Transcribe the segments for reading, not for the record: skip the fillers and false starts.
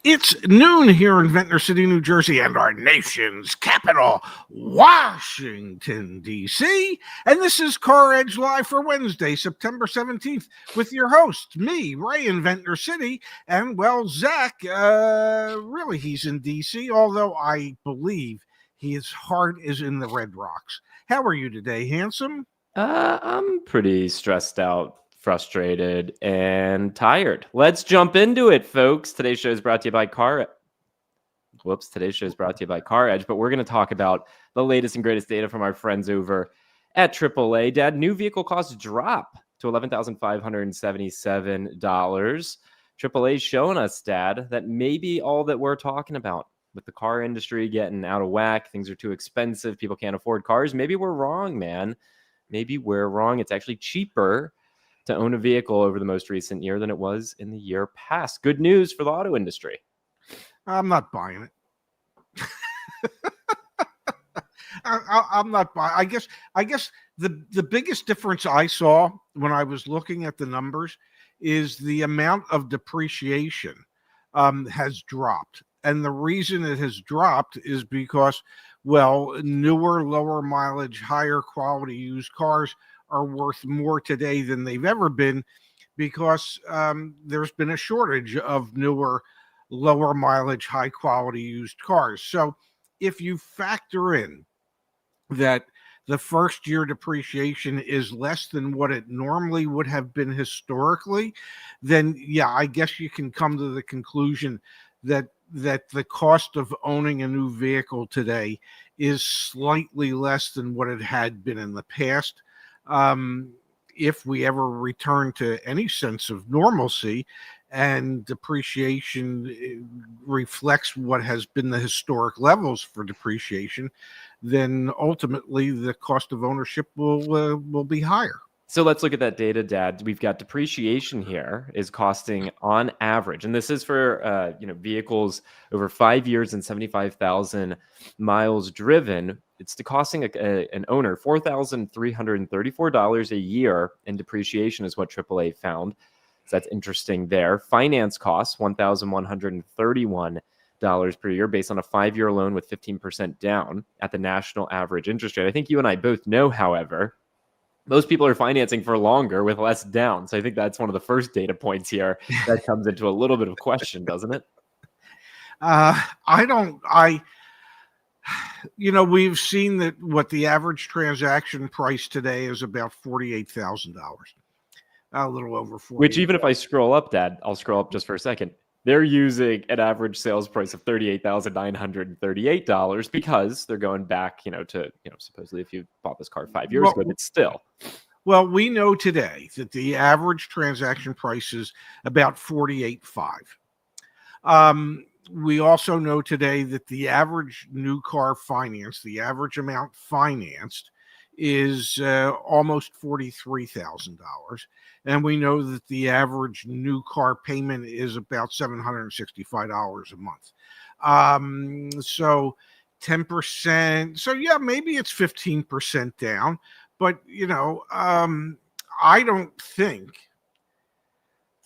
It's noon here in Ventnor City, New Jersey, and our nation's capital, Washington, D.C. And this is CarEdge Live for Wednesday, September 17th, with your host, me, Ray, in Ventnor City. And, well, Zach, really, he's in D.C., although I believe his heart is in the Red Rocks. How are you today, handsome? I'm pretty stressed out, frustrated, and tired. Let's jump into it, folks. Today's show is brought to you by CarEdge, but we're going to talk about the latest and greatest data from our friends over at AAA. Dad, new vehicle costs drop to $11,577. AAA's showing us, Dad, that maybe all that we're talking about with the car industry getting out of whack, things are too expensive, people can't afford cars. Maybe we're wrong, man. Maybe we're wrong. It's actually cheaper to own a vehicle over the most recent year than it was in the year past. Good news for the auto industry. I'm not buying it. I'm not buying. I guess the biggest difference I saw when I was looking at the numbers is the amount of depreciation has dropped, and the reason it has dropped is because, well, newer, lower mileage, higher quality used cars are worth more today than they've ever been because there's been a shortage of newer, lower mileage, high quality used cars. So if you factor in that the first year depreciation is less than what it normally would have been historically, then yeah, I guess you can come to the conclusion that the cost of owning a new vehicle today is slightly less than what it had been in the past. If we ever return to any sense of normalcy and depreciation reflects what has been the historic levels for depreciation, then ultimately the cost of ownership will be higher. So let's look at that data, Dad. We've got depreciation here is costing on average, and this is for vehicles over 5 years and 75,000 miles driven. It's costing an owner $4,334 a year in depreciation is what AAA found. So that's interesting there. Finance costs $1,131 per year based on a 5-year loan with 15% down at the national average interest rate. I think you and I both know, however, most people are financing for longer with less down. So I think that's one of the first data points here that comes into a little bit of question, doesn't it? We've seen that what the average transaction price today is about $48,000. A little over 40. Which even if I scroll up, Dad, I'll scroll up just for a second. They're using an average sales price of $38,938 because they're going back, to supposedly if you bought this car 5 years ago, but still. Well, we know today that the average transaction price is about $48,500. We also know today that the average new car finance, the average amount financed, is almost $43,000. And we know that the average new car payment is about $765 a month. So 10%. So yeah, maybe it's 15% down. But, I don't think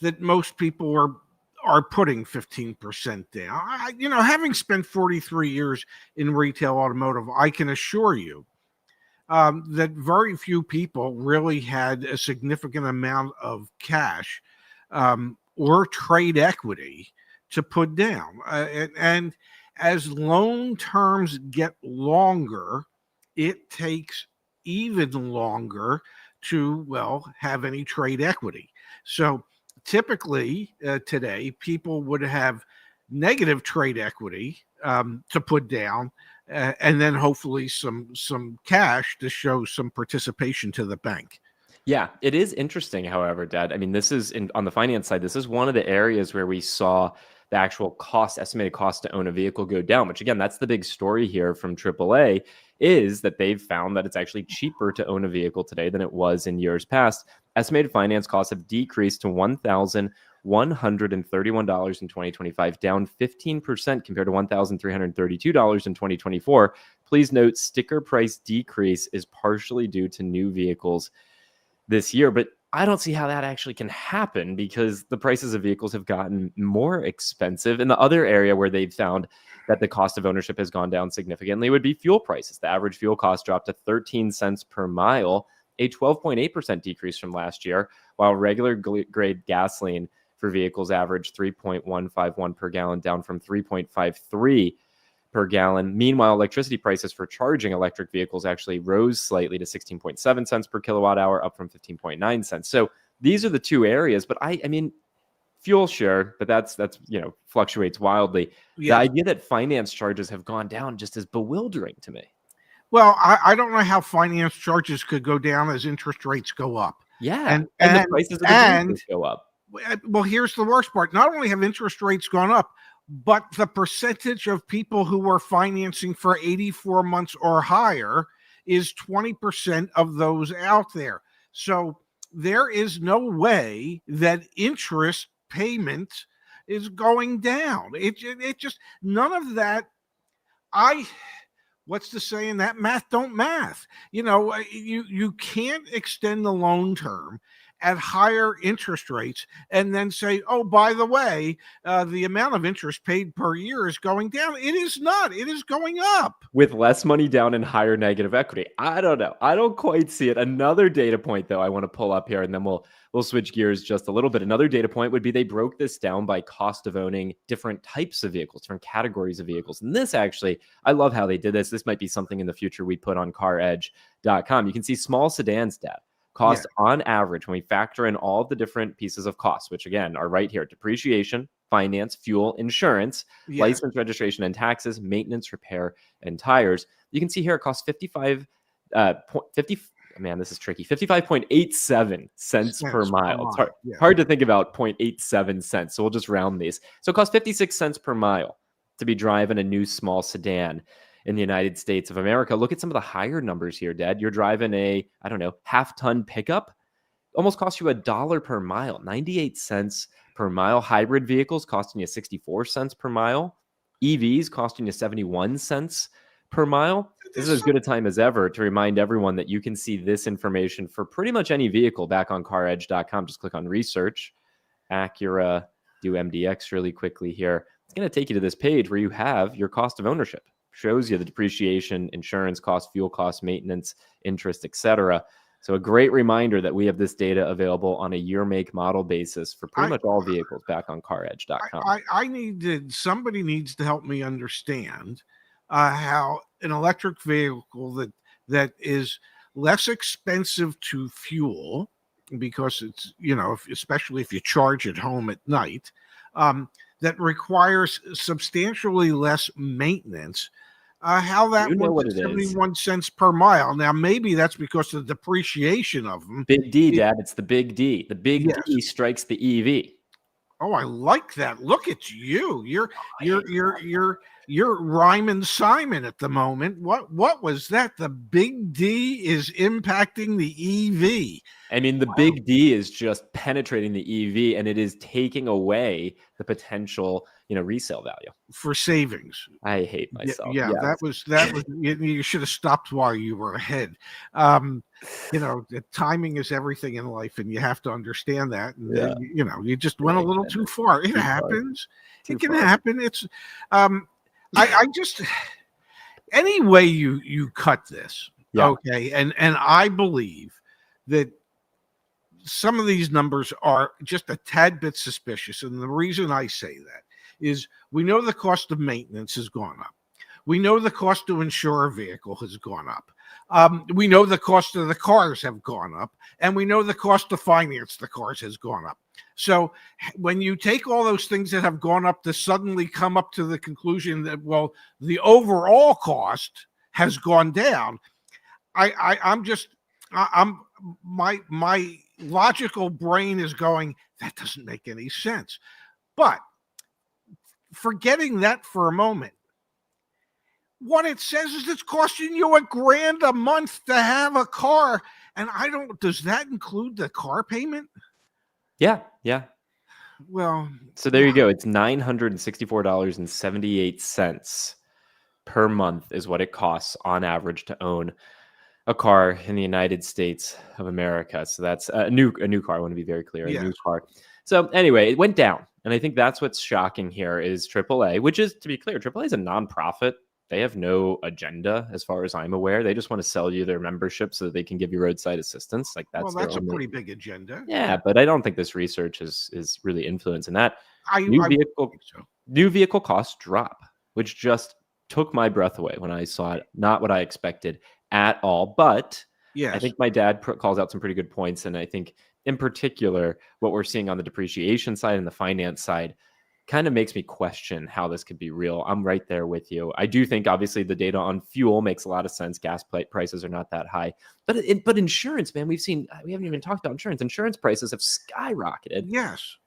that most people are putting 15% down. Having spent 43 years in retail automotive, I can assure you that very few people really had a significant amount of cash or trade equity to put down. And as loan terms get longer, it takes even longer to, have any trade equity. So typically today, people would have negative trade equity to put down, and then hopefully some cash to show some participation to the bank. Yeah, it is interesting, however, Dad. I mean, this is on the finance side, this is one of the areas where we saw the actual estimated cost to own a vehicle go down, which again, that's the big story here from AAA, is that they've found that it's actually cheaper to own a vehicle today than it was in years past. Estimated finance costs have decreased to $1,131 in 2025, down 15% compared to $1,332 in 2024. Please note, sticker price decrease is partially due to new vehicles this year. But I don't see how that actually can happen because the prices of vehicles have gotten more expensive. And the other area where they've found that the cost of ownership has gone down significantly would be fuel prices. The average fuel cost dropped to 13 cents per mile, a 12.8% decrease from last year, while regular grade gasoline for vehicles averaged 3.151 per gallon, down from 3.53 per gallon. Meanwhile, electricity prices for charging electric vehicles actually rose slightly to 16.7 cents per kilowatt hour, up from 15.9 cents. So these are the two areas. But I mean, fuel share, but that's fluctuates wildly. The Yes. idea that finance charges have gone down just is bewildering to me. Well, I don't know how finance charges could go down as interest rates go up. Yeah, and the prices of the vehicles go up. Well, here's the worst part. Not only have interest rates gone up, but the percentage of people who are financing for 84 months or higher is 20% of those out there. So there is no way that interest payment is going down. It just, none of that. What's the saying? That math don't math. You can't extend the loan term at higher interest rates and then say, oh, by the way, the amount of interest paid per year is going down. It is not. It is going up. With less money down and higher negative equity. I don't know. I don't quite see it. Another data point, though, I want to pull up here, and then we'll switch gears just a little bit. Another data point would be they broke this down by cost of owning different types of vehicles, different categories of vehicles. And this actually, I love how they did this. This might be something in the future we put on CarEdge.com. You can see small sedans, Dad, cost on average, when we factor in all the different pieces of costs, which again are right here: depreciation, finance, fuel, insurance, license, registration, and taxes, maintenance, repair, and tires. You can see here it costs 55.87 cents per mile. It's hard to think about 0.87 cents, so we'll just round these. So it costs 56 cents per mile to be driving a new small sedan in the United States of America. Look at some of the higher numbers here, Dad. You're driving a, I don't know, half-ton pickup. Almost costs you $1 per mile, 98 cents per mile. Hybrid vehicles costing you 64 cents per mile. EVs costing you 71 cents per mile. This is as good a time as ever to remind everyone that you can see this information for pretty much any vehicle back on CarEdge.com. Just click on research, Acura, do MDX really quickly here. It's going to take you to this page where you have your cost of ownership. Shows you the depreciation, insurance costs, fuel costs, maintenance, interest, etc. So a great reminder that we have this data available on a year, make, model basis for pretty much all vehicles back on CarEdge.com. Somebody needs to help me understand how an electric vehicle that is less expensive to fuel, because it's, especially if you charge at home at night, that requires substantially less maintenance, how that went to 71 cents per mile. Now, maybe that's because of the depreciation of them. Big D, Dad. It's the big D. The big D strikes the EV. Oh, I like that. Look at you. You're rhyming Simon at the moment. What was that? The big D is impacting the EV. I mean, the big D is just penetrating the EV, and it is taking away the potential, resale value for savings. I hate myself. Yeah, that was. You should have stopped while you were ahead. The timing is everything in life, and you have to understand that. And you just went a little too far. It happens. It can happen. It's. I just, any way you cut this, okay, and I believe that some of these numbers are just a tad bit suspicious, and the reason I say that is we know the cost of maintenance has gone up. We know the cost to insure a vehicle has gone up. We know the cost of the cars have gone up, and we know the cost to finance the cars has gone up. So when you take all those things that have gone up to suddenly come up to the conclusion that, well, the overall cost has gone down, my logical brain is going, that doesn't make any sense. But forgetting that for a moment, what it says is it's costing you $1,000 a month to have a car. And does that include the car payment? Yeah. Well, so there you go. It's $964.78 per month is what it costs on average to own a car in the United States of America. So that's a new car. I want to be very clear, a new Yes. car. So anyway, it went down. And I think that's what's shocking here is AAA, which is, to be clear, AAA is a nonprofit. They have no agenda as far as I'm aware. They just want to sell you their membership so that they can give you roadside assistance. Like Well, that's their that's a only. pretty big agenda. Yeah, but I don't think this research is really influencing that. I New wouldn't vehicle think so. new vehicle costs drop, which just took my breath away when I saw it. Not what I expected at all. But I Yes. think my dad calls out some pretty good points. And I think in particular, what we're seeing on the depreciation side and the finance side kind of makes me question how this could be real. I'm right there with you. I do think obviously the data on fuel makes a lot of sense. Gas prices are not that high, but insurance, man, we haven't even talked about insurance. Insurance prices have skyrocketed. Yes.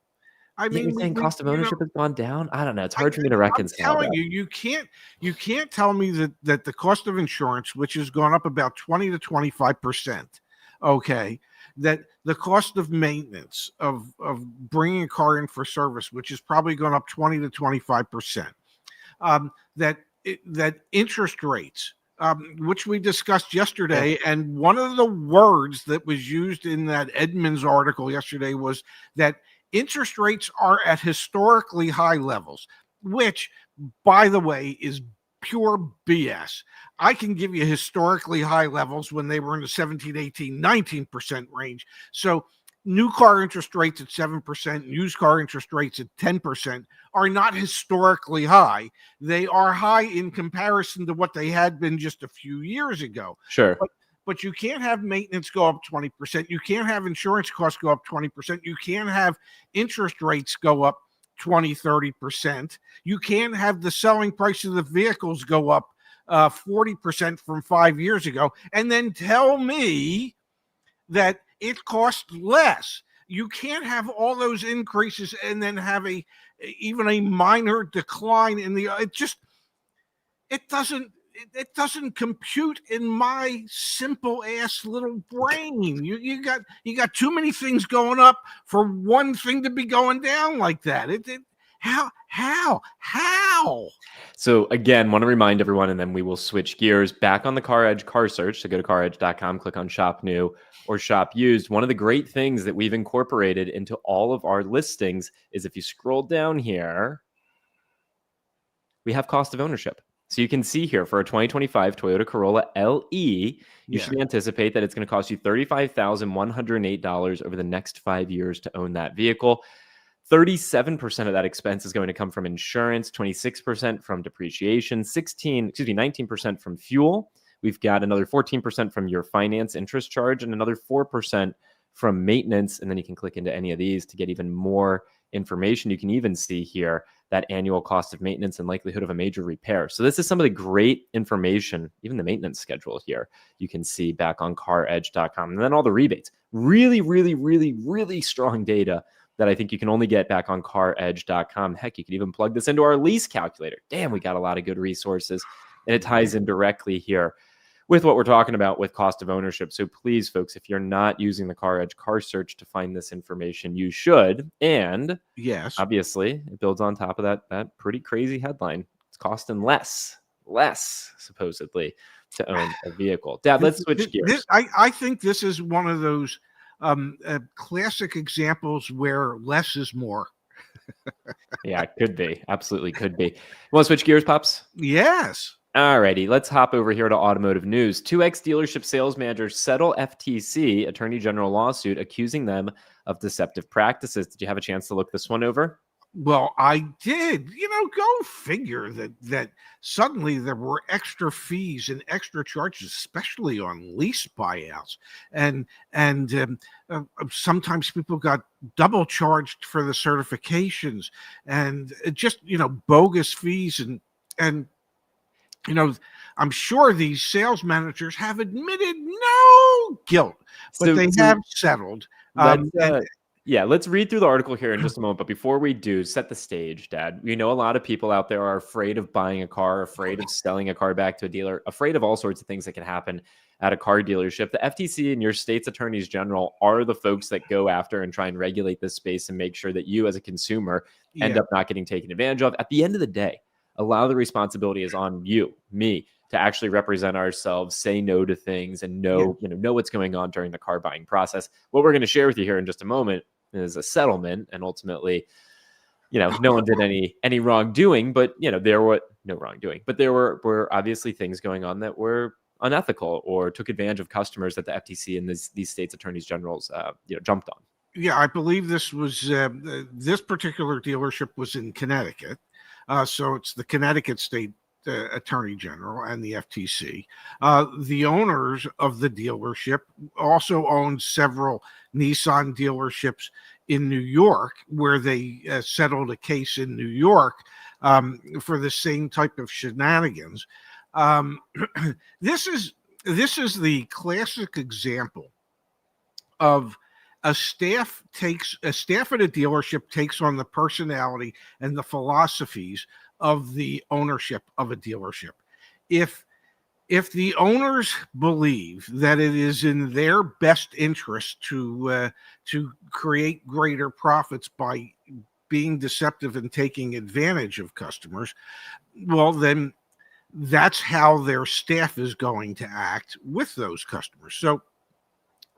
I Yet you're mean, saying cost of ownership has gone down. I don't know. It's hard for me to I'm reconcile telling that. you, you can't tell me that the cost of insurance, which has gone up about 20 to 25%, okay, that the cost of maintenance of bringing a car in for service, which has probably gone up 20 to 25%, that interest rates, which we discussed yesterday, and one of the words that was used in that Edmunds article yesterday was that interest rates are at historically high levels, which, by the way, is pure BS. I can give you historically high levels when they were in the 17, 18, 19% range. So new car interest rates at 7%, used car interest rates at 10% are not historically high. They are high in comparison to what they had been just a few years ago. Sure. But you can't have maintenance go up 20%. You can't have insurance costs go up 20%. You can't have interest rates go up 20, 30%. You can't have the selling price of the vehicles go up 40% from 5 years ago. And then tell me that it costs less. You can't have all those increases and then have even a minor decline in the, it doesn't it doesn't compute in my simple ass little brain. You got too many things going up for one thing to be going down like that. How? So again, want to remind everyone, and then we will switch gears back on the CarEdge car search. So go to caredge.com, click on shop new or shop used. One of the great things that we've incorporated into all of our listings is if you scroll down here, we have cost of ownership. So you can see here for a 2025 Toyota Corolla LE, you should anticipate that it's going to cost you $35,108 over the next 5 years to own that vehicle. 37% of that expense is going to come from insurance, 26% from depreciation, 19% from fuel. We've got another 14% from your finance interest charge and another 4% from maintenance. And then you can click into any of these to get even more information. You can even see here that annual cost of maintenance and likelihood of a major repair. So this is some of the great information, even the maintenance schedule here, you can see back on caredge.com. And then all the rebates, really, really, really, really strong data that I think you can only get back on caredge.com. Heck, you can even plug this into our lease calculator. Damn, we got a lot of good resources. And it ties in directly here with what we're talking about with cost of ownership. So please, folks, if you're not using the CarEdge car search to find this information, you should. And Yes, obviously, it builds on top of that pretty crazy headline. It's costing less, supposedly, to own a vehicle. Dad, let's switch gears. I think this is one of those classic examples where less is more. Yeah, it could be. Absolutely could be. Want to switch gears, Pops? Yes. Alrighty, let's hop over here to automotive news. 2X dealership sales managers settle FTC Attorney General lawsuit accusing them of deceptive practices. Did you have a chance to look this one over? Well, I did. Go figure that suddenly there were extra fees and extra charges, especially on lease buyouts, and sometimes people got double charged for the certifications, and just bogus fees and I'm sure these sales managers have admitted no guilt, but they have settled. Let's read through the article here in just a moment. But before we do, set the stage, Dad. We know a lot of people out there are afraid of buying a car, afraid of selling a car back to a dealer, afraid of all sorts of things that can happen at a car dealership. The FTC and your state's attorneys general are the folks that go after and try and regulate this space and make sure that you as a consumer end up not getting taken advantage of. At the end of the day, a lot of the responsibility is on you, me, to actually represent ourselves, say no to things, and know what's going on during the car buying process. What we're going to share with you here in just a moment is a settlement, and ultimately, no one did any wrongdoing, but there were no wrongdoing, but there were obviously things going on that were unethical or took advantage of customers that the FTC and these states' attorneys generals jumped on. Yeah, I believe this was this particular dealership was in Connecticut, so it's the Connecticut State Attorney General and the FTC. The owners of the dealership also owned several Nissan dealerships in New York, where they settled a case in New York for the same type of shenanigans. This is the classic example of a staff at a dealership takes on the personality and the philosophies of the ownership of a dealership. If the owners believe that it is in their best interest to create greater profits by being deceptive and taking advantage of customers, well, then that's how their staff is going to act with those customers. So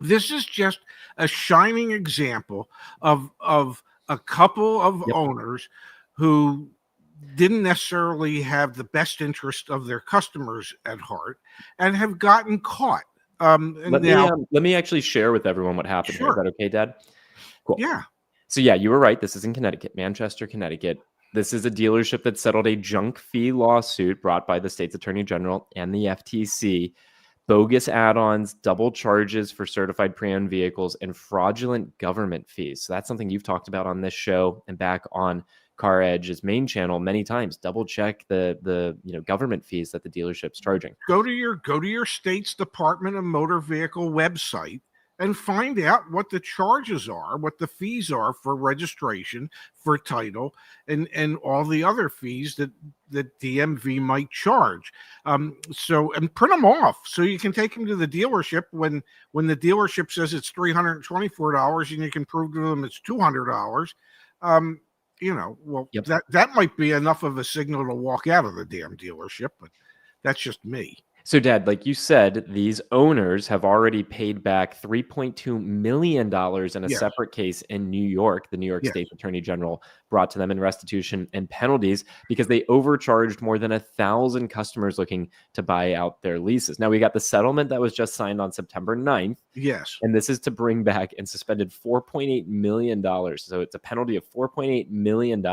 this is just a shining example of a couple of owners who didn't necessarily have the best interest of their customers at heart and have gotten caught. Let me actually share with everyone what happened here. Is that okay, Dad? Cool. Yeah. So yeah, you were right. This is in Connecticut, Manchester, Connecticut. This is a dealership that settled a junk fee lawsuit brought by the state's attorney general and the FTC. Bogus add-ons, double charges for certified pre-owned vehicles, and fraudulent government fees. So that's something you've talked about on this show and back on CarEdge's main channel many times. Double check the government fees that the dealership's charging. Go to your state's Department of Motor Vehicle website and find out what the charges are, what the fees are for registration, for title, and all the other fees that DMV might charge. And print them off so you can take them to the dealership when the dealership says it's $324 and you can prove to them it's $200. That might be enough of a signal to walk out of the damn dealership, but that's just me. So, Dad, like you said, these owners have already paid back $3.2 million in a separate case in New York. The New York State Attorney General brought to them in restitution and penalties because they overcharged more than 1,000 customers looking to buy out their leases. Now, we got the settlement that was just signed on September 9th. Yes. And this is to bring back and suspended $4.8 million. So it's a penalty of $4.8 million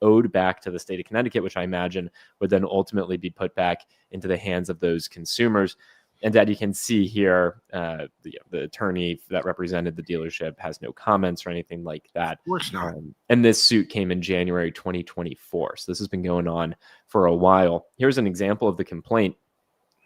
owed back to the state of Connecticut, which I imagine would then ultimately be put back into the hands of those consumers. And Dad, you can see here, the attorney that represented the dealership has no comments or anything like that. Of course not. And this suit came in January 2024. So this has been going on for a while. Here's an example of the complaint.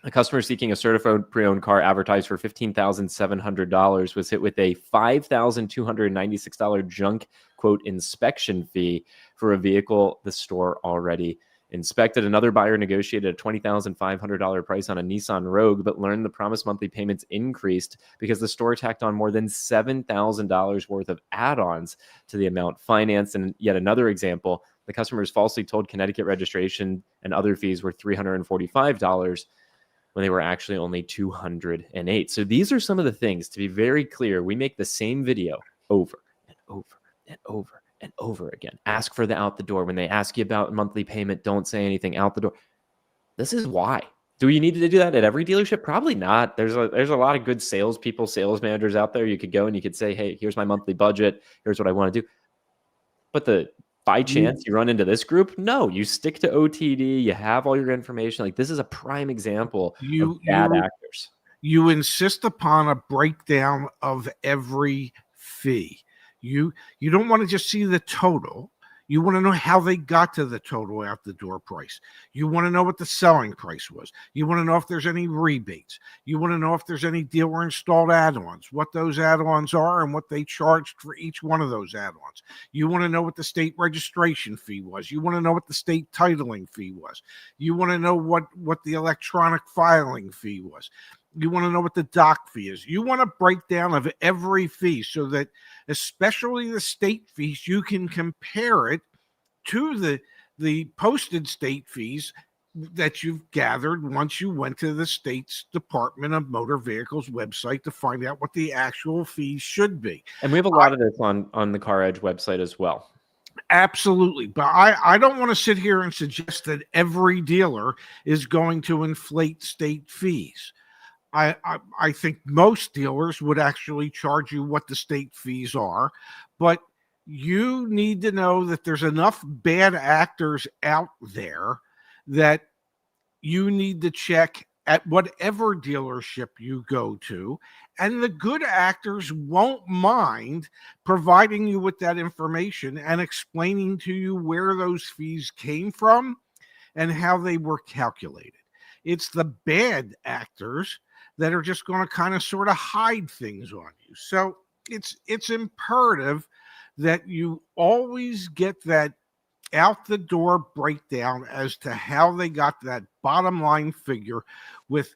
A customer seeking a certified pre-owned car advertised for $15,700 was hit with a $5,296 junk, quote, inspection fee for a vehicle the store already inspected. Another buyer negotiated a $20,500 price on a Nissan Rogue, but learned the promised monthly payments increased because the store tacked on more than $7,000 worth of add-ons to the amount financed. And yet another example, the customer is falsely told Connecticut registration and other fees were $345 when they were actually only $208. So these are some of the things, to be very clear, we make the same video over and over and over and over again. Ask for the out the door. When they ask you about monthly payment, don't say anything, out the door. This is why. Do you need to do that at every dealership? Probably not. There's a lot of good salespeople, sales managers out there. You could go and you could say, hey, here's my monthly budget. Here's what I want to do. But by chance you run into this group, no, you stick to OTD. You have all your information. Like, this is a prime example of bad actors. You insist upon a breakdown of every fee. You don't want to just see the total. You want to know how they got to the total out the door price. You want to know what the selling price was. You want to know if there's any rebates. You want to know if there's any dealer installed add-ons, what those add-ons are and what they charged for each one of those add-ons. You want to know what the state registration fee was. You want to know what the state titling fee was. You want to know what the electronic filing fee was. You want to know what the doc fee is. You want a breakdown of every fee so that, especially the state fees, you can compare it to the posted state fees that you've gathered once you went to the state's Department of Motor Vehicles website to find out what the actual fees should be. And we have a lot of this on the CarEdge website as well. Absolutely. But I don't want to sit here and suggest that every dealer is going to inflate state fees. I think most dealers would actually charge you what the state fees are, but you need to know that there's enough bad actors out there that you need to check at whatever dealership you go to. And the good actors won't mind providing you with that information and explaining to you where those fees came from and how they were calculated. It's the bad actors that are just going to kind of sort of hide things on you. So it's imperative that you always get that out the door breakdown as to how they got that bottom line figure with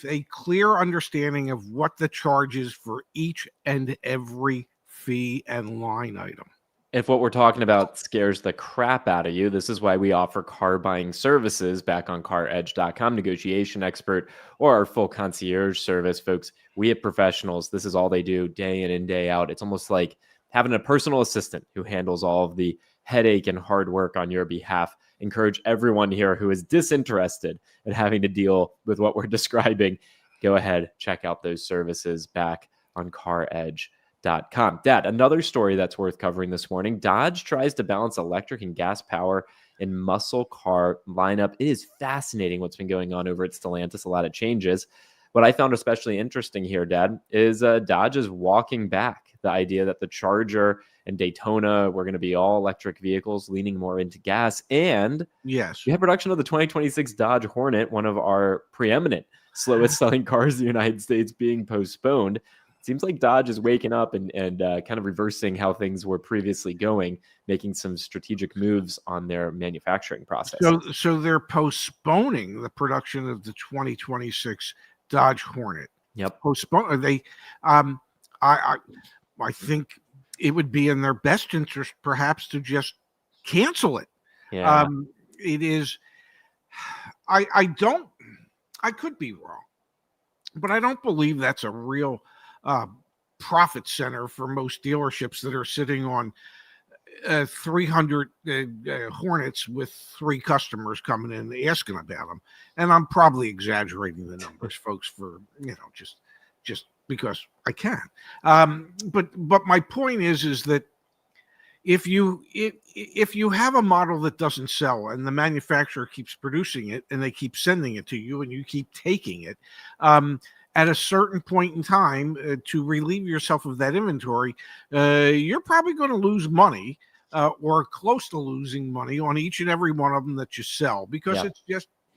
a clear understanding of what the charge is for each and every fee and line item. If what we're talking about scares the crap out of you, this is why we offer car buying services back on CarEdge.com, negotiation expert, or our full concierge service. Folks, we have professionals. This is all they do day in and day out. It's almost like having a personal assistant who handles all of the headache and hard work on your behalf. Encourage everyone here who is disinterested in having to deal with what we're describing. Go ahead, check out those services back on CarEdge.com. Dad, another story that's worth covering this morning. Dodge tries to balance electric and gas power in muscle car lineup. It is fascinating what's been going on over at Stellantis. A lot of changes. What I found especially interesting here, Dad, is Dodge is walking back the idea that the Charger and Daytona were going to be all electric vehicles, leaning more into gas. And yes, we have production of the 2026 Dodge Hornet, one of our preeminent slowest selling cars in the United States, being postponed. Seems like Dodge is waking up and kind of reversing how things were previously going, making some strategic moves on their manufacturing process. So they're postponing the production of the 2026 Dodge Hornet. Yep. Postpone. They, I think it would be in their best interest, perhaps, to just cancel it. Yeah. It is. I could be wrong, but I don't believe that's a real profit center for most dealerships that are sitting on 300 Hornets with 3 customers coming in asking about them. And I'm probably exaggerating the numbers, folks, for just because I can. But my point is that if you have a model that doesn't sell and the manufacturer keeps producing it and they keep sending it to you and you keep taking it, at a certain point in time, to relieve yourself of that inventory, you're probably going to lose money or close to losing money on each and every one of them that you sell, because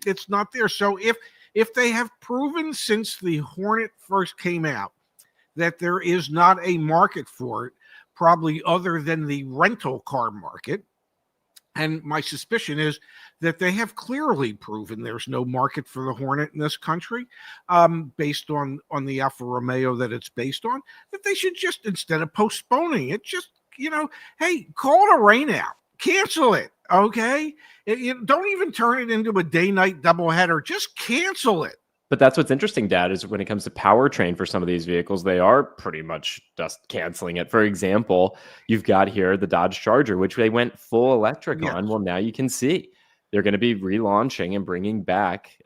it's not there. So if they have proven since the Hornet first came out that there is not a market for it, probably other than the rental car market, and my suspicion is that they have clearly proven there's no market for the Hornet in this country, based on the Alfa Romeo that it's based on, that they should just, instead of postponing it, just, hey, call it a rain out. Cancel it, okay? Don't even turn it into a day-night doubleheader. Just cancel it. But that's what's interesting, Dad, is when it comes to powertrain for some of these vehicles, they are pretty much just canceling it. For example, you've got here the Dodge Charger, which they went full electric on. Well, now you can see they're going to be relaunching and bringing back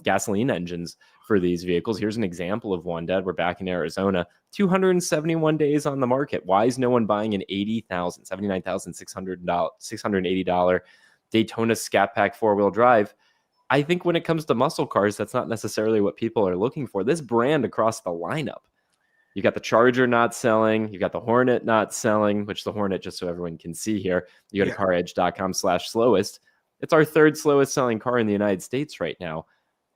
gasoline engines for these vehicles. Here's an example of one, Dad. We're back in Arizona, 271 days on the market. Why is no one buying an $79,680 Daytona Scat Pack four-wheel drive? I think when it comes to muscle cars, that's not necessarily what people are looking for. This brand across the lineup, you got the Charger not selling, you got the Hornet not selling, which the Hornet, just so everyone can see here, you go to CarEdge.com/slowest. It's our 3rd slowest selling car in the United States right now.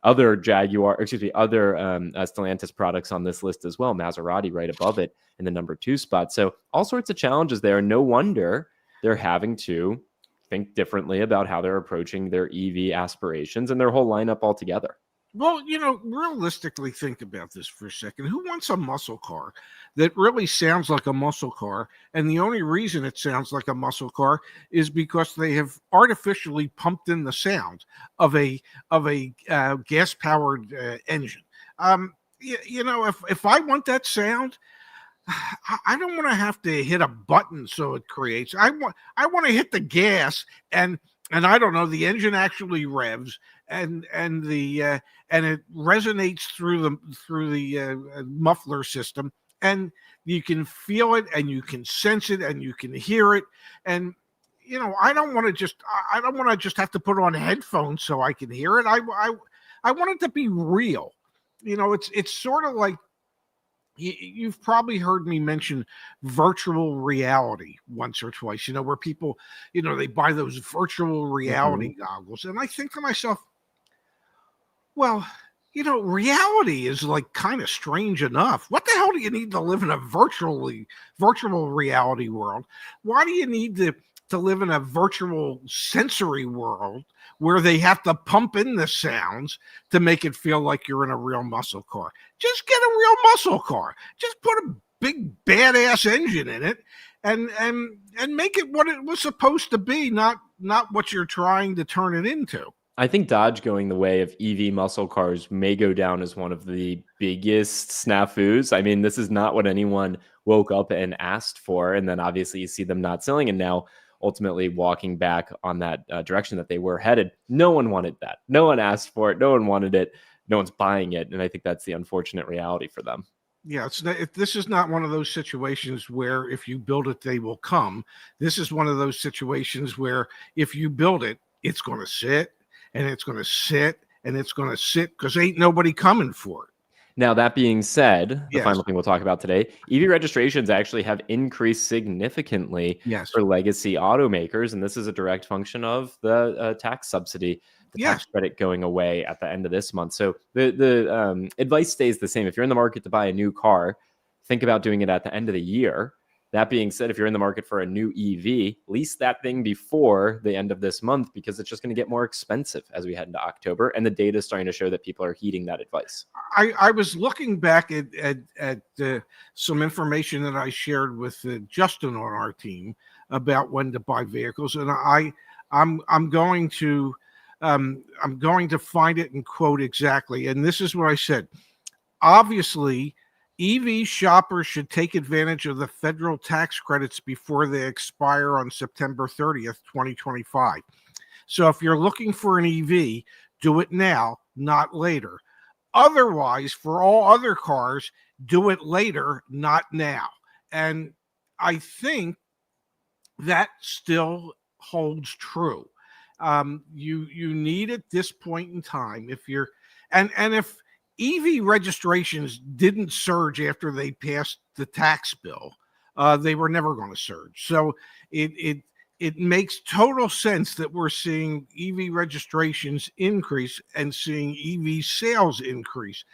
Other Stellantis products on this list as well. Maserati right above it in the number 2 spot. So all sorts of challenges there. No wonder they're having to think differently about how they're approaching their EV aspirations and their whole lineup altogether. Well, realistically, think about this for a second. Who wants a muscle car that really sounds like a muscle car? And the only reason it sounds like a muscle car is because they have artificially pumped in the sound of a gas powered engine. If I want that sound, I don't want to have to hit a button so it creates. I want to hit the gas and I don't know, the engine actually revs and it resonates through the muffler system, and you can feel it and you can sense it and you can hear it. And I don't want to just have to put on headphones so I can hear it. I want it to be real. It's sort of like, you've probably heard me mention virtual reality once or twice, where people, they buy those virtual reality goggles. And I think to myself, well, reality is like kind of strange enough. What the hell do you need to live in a virtual reality world? Why do you need to live in a virtual sensory world where they have to pump in the sounds to make it feel like you're in a real muscle car? Just get a real muscle car. Just put a big badass engine in it and make it what it was supposed to be, not what you're trying to turn it into. I think Dodge going the way of EV muscle cars may go down as one of the biggest snafus. I mean, this is not what anyone woke up and asked for. And then obviously you see them not selling and now ultimately walking back on that direction that they were headed. No one wanted that. No one asked for it. No one wanted it. No one's buying it. And I think that's the unfortunate reality for them. Yeah, this is not one of those situations where if you build it, they will come. This is one of those situations where if you build it, it's going to sit and it's going to sit and it's going to sit because ain't nobody coming for it. Now, that being said, the Yes. final thing we'll talk about today, EV registrations actually have increased significantly Yes. for legacy automakers. And this is a direct function of the tax subsidy, the Yes. tax credit going away at the end of this month. So the advice stays the same. If you're in the market to buy a new car, think about doing it at the end of the year. That being said, if you're in the market for a new EV, lease that thing before the end of this month because it's just going to get more expensive as we head into October. And the data is starting to show that people are heeding that advice. I was looking back at some information that I shared with Justin on our team about when to buy vehicles, and I'm going to find it and quote exactly. And this is what I said. Obviously, EV shoppers should take advantage of the federal tax credits before they expire on September 30th, 2025. So if you're looking for an EV, do it now, not later. Otherwise, for all other cars, do it later, not now. And I think that still holds true. You need at this point in time, if you're and if EV registrations didn't surge after they passed the tax bill, they were never going to surge. So it makes total sense that we're seeing EV registrations increase and seeing EV sales increase.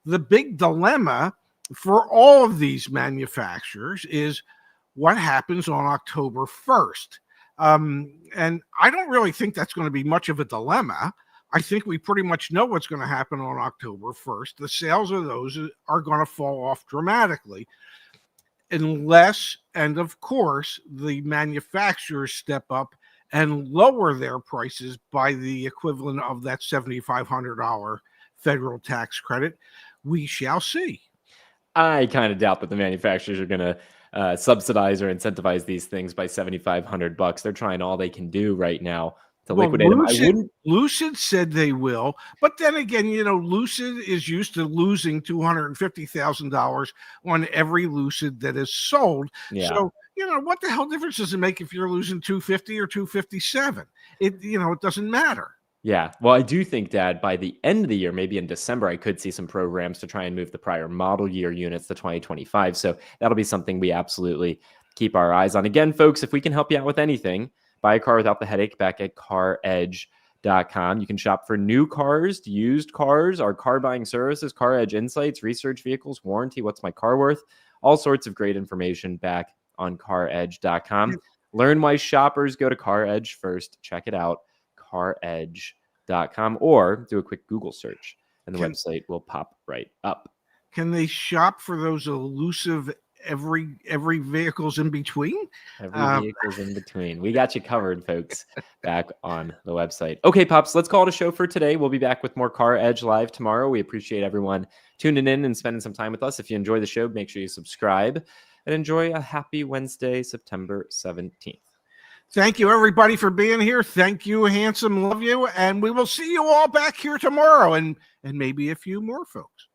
The big dilemma for all of these manufacturers is what happens on October 1st. And I don't really think that's going to be much of a dilemma. I think we pretty much know what's going to happen on October 1st. The sales of those are going to fall off dramatically unless, and of course, the manufacturers step up and lower their prices by the equivalent of that $7,500 federal tax credit. We shall see. I kind of doubt that the manufacturers are going to subsidize or incentivize these things by $7,500. They're trying all they can do right now to liquidate them. Lucid said they will, but then again, Lucid is used to losing $250,000 on every Lucid that is sold. Yeah. So what the hell difference does it make if you're losing 250 or 257? It doesn't matter. Yeah. Well, I do think, Dad, by the end of the year, maybe in December, I could see some programs to try and move the prior model year units to 2025. So that'll be something we absolutely keep our eyes on. Again, folks, if we can help you out with anything, buy a car without the headache back at CarEdge.com. You can shop for new cars, used cars, our car buying services, CarEdge Insights, research vehicles, warranty, what's my car worth, all sorts of great information back on CarEdge.com. Learn why shoppers go to CarEdge first. Check it out, CarEdge.com, or do a quick Google search. and the website will pop right up. Can they shop for those elusive every vehicles in between? Every vehicle's in between. We got you covered, folks, back on the website. Okay, Pops, let's call it a show for today. We'll be back with more CarEdge Live tomorrow. We appreciate everyone tuning in and spending some time with us. If you enjoy the show, make sure you subscribe and enjoy a happy Wednesday, September 17th. Thank you, everybody, for being here. Thank you, handsome. Love you. And we will see you all back here tomorrow, and maybe a few more folks.